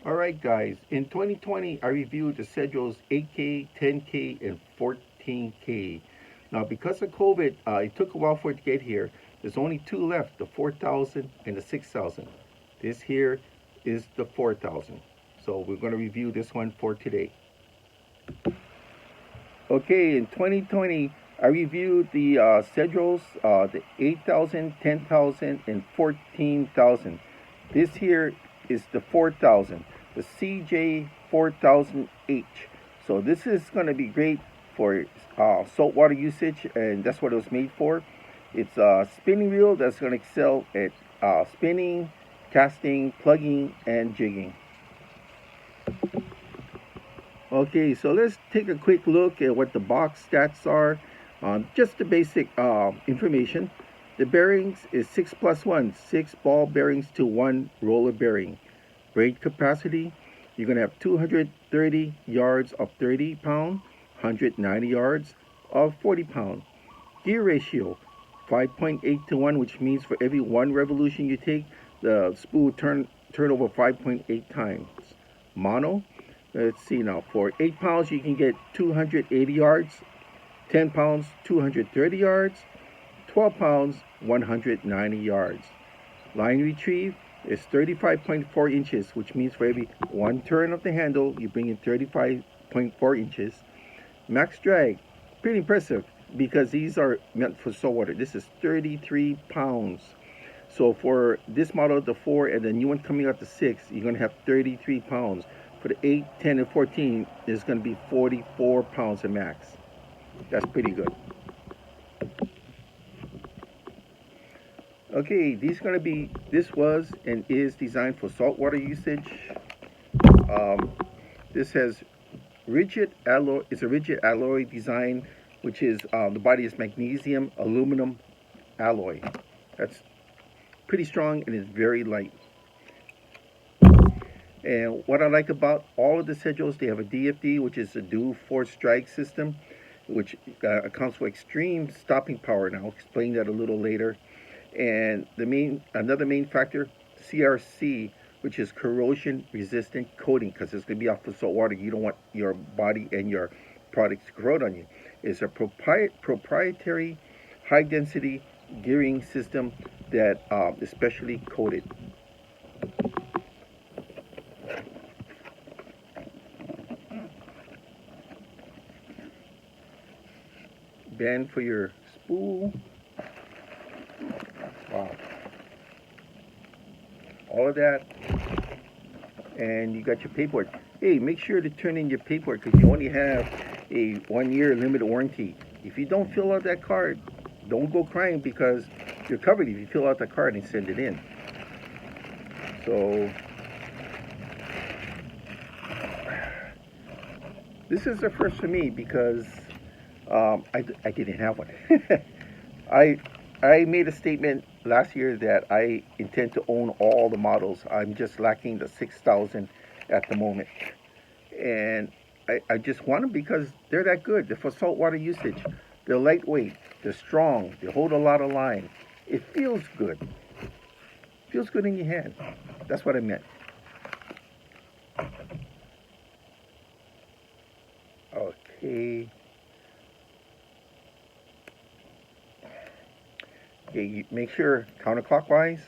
Alright guys, in 2020 I reviewed the Cedros 8K, 10K, and 14K. Now because of COVID, it took a while for it to get here. There's only two left, the 4000 and the 6000. This here is the 4000. So we're going to review this one for today. Okay, in 2020 I reviewed the Cedros, the 8000, 10,000, and 14,000. This here is the 4000, the CJ4000H. So this is going to be great for saltwater usage, and that's what it was made for. It's a spinning reel that's going to excel at spinning, casting, plugging, and jigging. Okay, so let's take a quick look at what the box stats are. Just the basic information. The bearings is 6 plus 1, 6 ball bearings to 1 roller bearing. Braid capacity, you're going to have 230 yards of 30 pound, 190 yards of 40 pound. Gear ratio, 5.8 to 1, which means for every one revolution you take, the spool turn over 5.8 times. Mono, let's see now, for 8 pounds you can get 280 yards, 10 pounds 230 yards, 12 pounds 190 yards. Line retrieve is 35.4 inches, which means for every one turn of the handle you bring in 35.4 inches. Max drag, pretty impressive because these are meant for saltwater. This is 33 pounds. So for this model, the 4 and the new one coming out, the 6, you're going to have 33 pounds. For the 8, 10, and 14, it's going to be 44 pounds at max. That's pretty good. Okay, this was and is designed for saltwater usage. Um, this has rigid alloy, it's a rigid alloy design, which is, the body is magnesium aluminum alloy. That's pretty strong and is very light. And what I like about all of the Cedros, they have a DFD, which is a dual force strike system, which accounts for extreme stopping power. And I'll explain that a little later. And another main factor, CRC, which is corrosion resistant coating, because it's going to be off of salt water. You don't want your body and your products to corrode on you. It's a proprietary high density gearing system that is specially coated. Band for your spool. Wow. All of that. And you got your paperwork. Hey, make sure to turn in your paperwork because you only have a 1-year limited warranty. If you don't fill out that card, don't go crying because you're covered if you fill out the card and send it in. So this is the first for me because I didn't have one. I made a statement last year that I intend to own all the models. I'm just lacking the 6000 at the moment. And I just want them because they're that good. They're for saltwater usage. They're lightweight. They're strong. They hold a lot of line. It feels good. Feels good in your hand. That's what I meant. Okay. Okay, you make sure counterclockwise.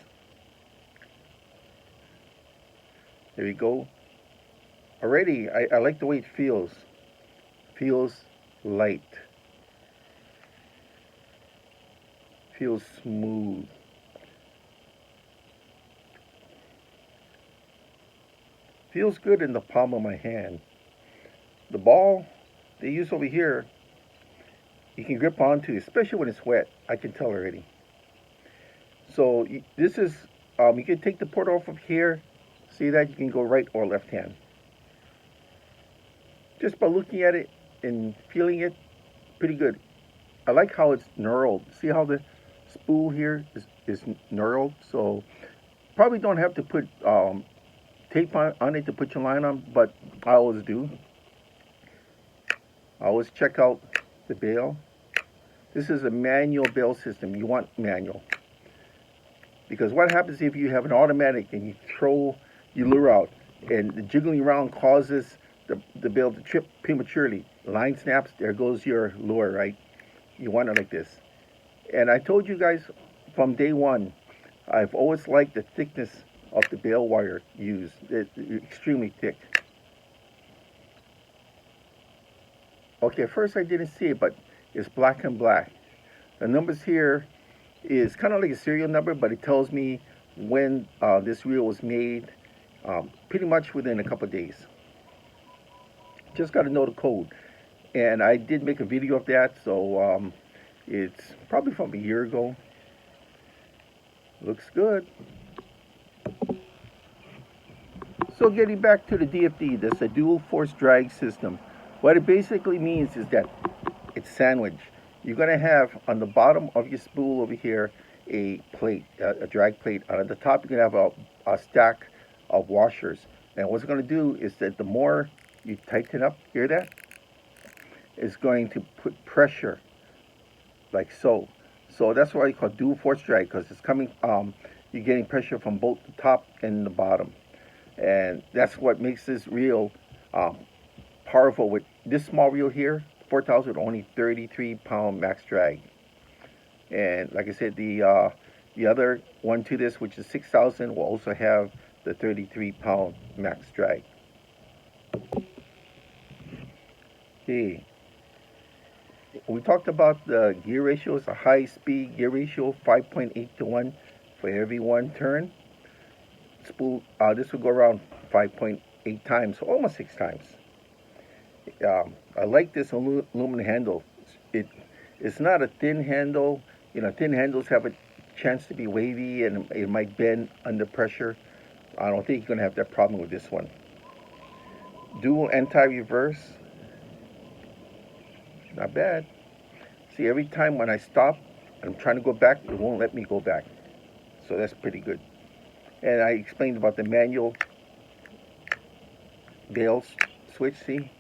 There you go. Already, I like the way it feels. Feels light. Feels smooth. Feels good in the palm of my hand. The ball they use over here, you can grip onto, especially when it's wet. I can tell already. So this is, you can take the port off of here. See that? You can go right or left hand. Just by looking at it and feeling it, pretty good. I like how it's knurled. See how the spool here is knurled? So probably don't have to put tape on it to put your line on, but I always do. I always check out the bail. This is a manual bail system. You want manual. Because what happens if you have an automatic and you throw your lure out? and the jiggling around causes the bill to trip prematurely. Line snaps, there goes your lure, right? You want it like this. And I told you guys from day one, I've always liked the thickness of the bail wire used. It's extremely thick. Okay, at first I didn't see it, but it's black and black. The numbers here is kind of like a serial number, but it tells me when this reel was made, pretty much within a couple of days. Just got to know the code. And I did make a video of that, so it's probably from a year ago. Looks good. So getting back to the DFD, that's a dual force drag system. What it basically means is that it's sandwich. You're going to have on the bottom of your spool over here a plate, a drag plate. And at the top, you're going to have a stack of washers. And what's it's going to do is that the more you tighten up, hear that? It's going to put pressure like so. So that's why you call dual force drag, because it's coming, you're getting pressure from both the top and the bottom. And that's what makes this reel powerful. With this small reel here, 4,000, only 33-pound max drag. And like I said, the other one to this, which is 6,000, will also have the 33-pound max drag. Okay. We talked about the gear ratio. It's a high-speed gear ratio, 5.8 to 1 for every one turn. Spool, this will go around 5.8 times, so almost 6 times. I like this aluminum handle. It's not a thin handle. You know, thin handles have a chance to be wavy and it might bend under pressure. I don't think you're going to have that problem with this one. Dual anti-reverse. Not bad. See, every time when I stop and I'm trying to go back, it won't let me go back. So that's pretty good. And I explained about the manual bail switch, see?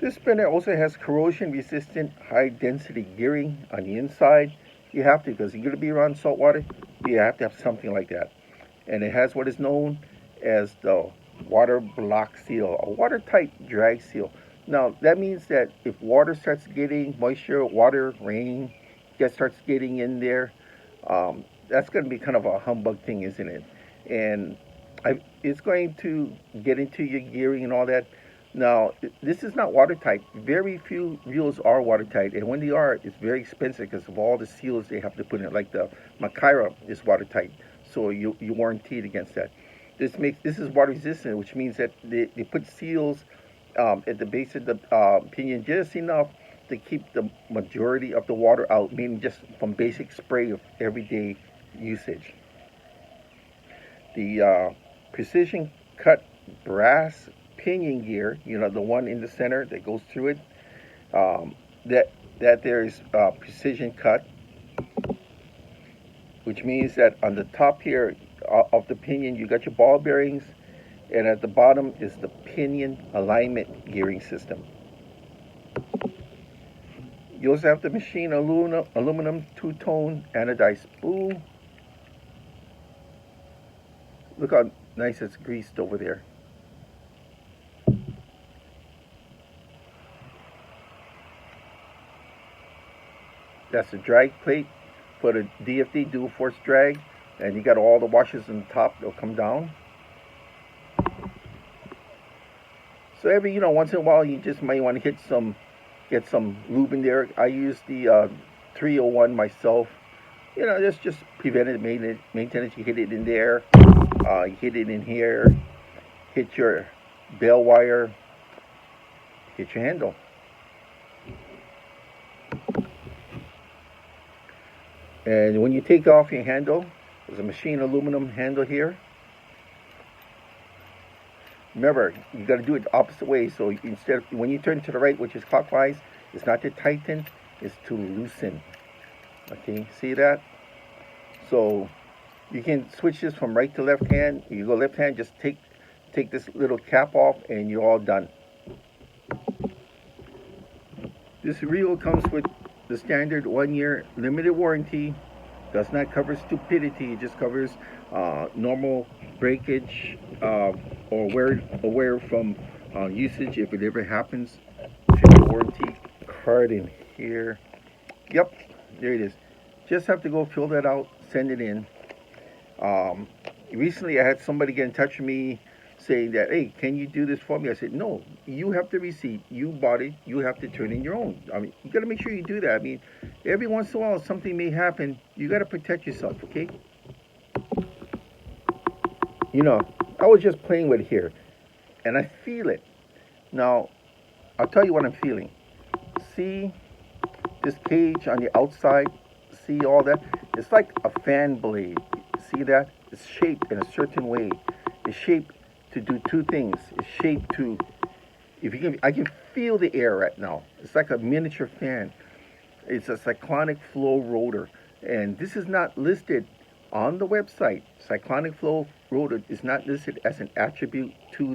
This spinner also has corrosion-resistant, high-density gearing on the inside. You have to, because you're going to be around salt water, you have to have something like that. And it has what is known as the water block seal, a watertight drag seal. Now, that means that if water starts getting, moisture, water, rain, starts getting in there, that's going to be kind of a humbug thing, isn't it? And it's going to get into your gearing and all that. Now, this is not watertight. Very few reels are watertight, and when they are, it's very expensive because of all the seals they have to put in. Like the Makaira is watertight, so you're warranted against that. This is water resistant, which means that they put seals at the base of the pinion just enough to keep the majority of the water out, meaning just from basic spray of everyday usage. The precision cut brass pinion gear, you know, the one in the center that goes through it, that there is precision cut, which means that on the top here of the pinion you got your ball bearings, and at the bottom is the pinion alignment gearing system. You also have the machine aluminum two-tone anodized spool. Look how nice it's greased over there. That's the drag plate for the DFD dual force drag, and you got all the washers on the top. They'll come down. So every once in a while you just might want to get some lube in there. I use the 301 myself. You know, just preventive maintenance. You hit it in there, you hit it in here, hit your bail wire, hit your handle. And when you take off your handle, there's a machine aluminum handle here. Remember, you got to do it the opposite way. So instead, when you turn to the right, which is clockwise, it's not to tighten, it's to loosen. Okay, see that? So you can switch this from right to left hand. You go left hand, just take this little cap off, and you're all done. This reel comes with the standard 1-year limited warranty, Does not cover stupidity. It just covers normal breakage or wear from usage if it ever happens. Check the warranty card in here. Yep, there it is. Just have to go fill that out, send it in. Um, Recently, I had somebody get in touch with me saying that, hey, can you do this for me? I said, no, you have the receipt. You bought it. You have to turn in your own. I mean, you got to make sure you do that. I mean, every once in a while, something may happen. You got to protect yourself, okay? You know, I was just playing with it here, and I feel it. Now, I'll tell you what I'm feeling. See this cage on the outside? See all that? It's like a fan blade. See that? It's shaped in a certain way. It's shaped to do two things. It's shaped to, if you can, I can feel the air right now. It's like a miniature fan. It's a cyclonic flow rotor, and this is not listed on the website. Cyclonic flow rotor is not listed as an attribute to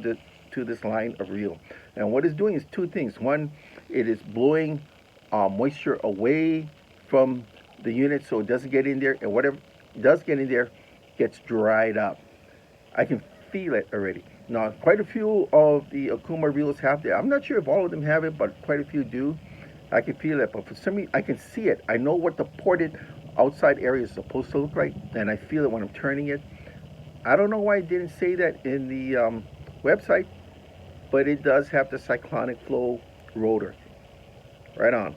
this line of reel. And what it's doing is two things. One, it is blowing moisture away from the unit so it doesn't get in there, and whatever does get in there gets dried up. I can feel it already. Now, quite a few of the Akuma reels have that. I'm not sure if all of them have it, but quite a few do. I can feel it, but for some reason, I can see it. I know what the ported outside area is supposed to look like, and I feel it when I'm turning it. I don't know why it didn't say that in the website, but it does have the cyclonic flow rotor. Right on.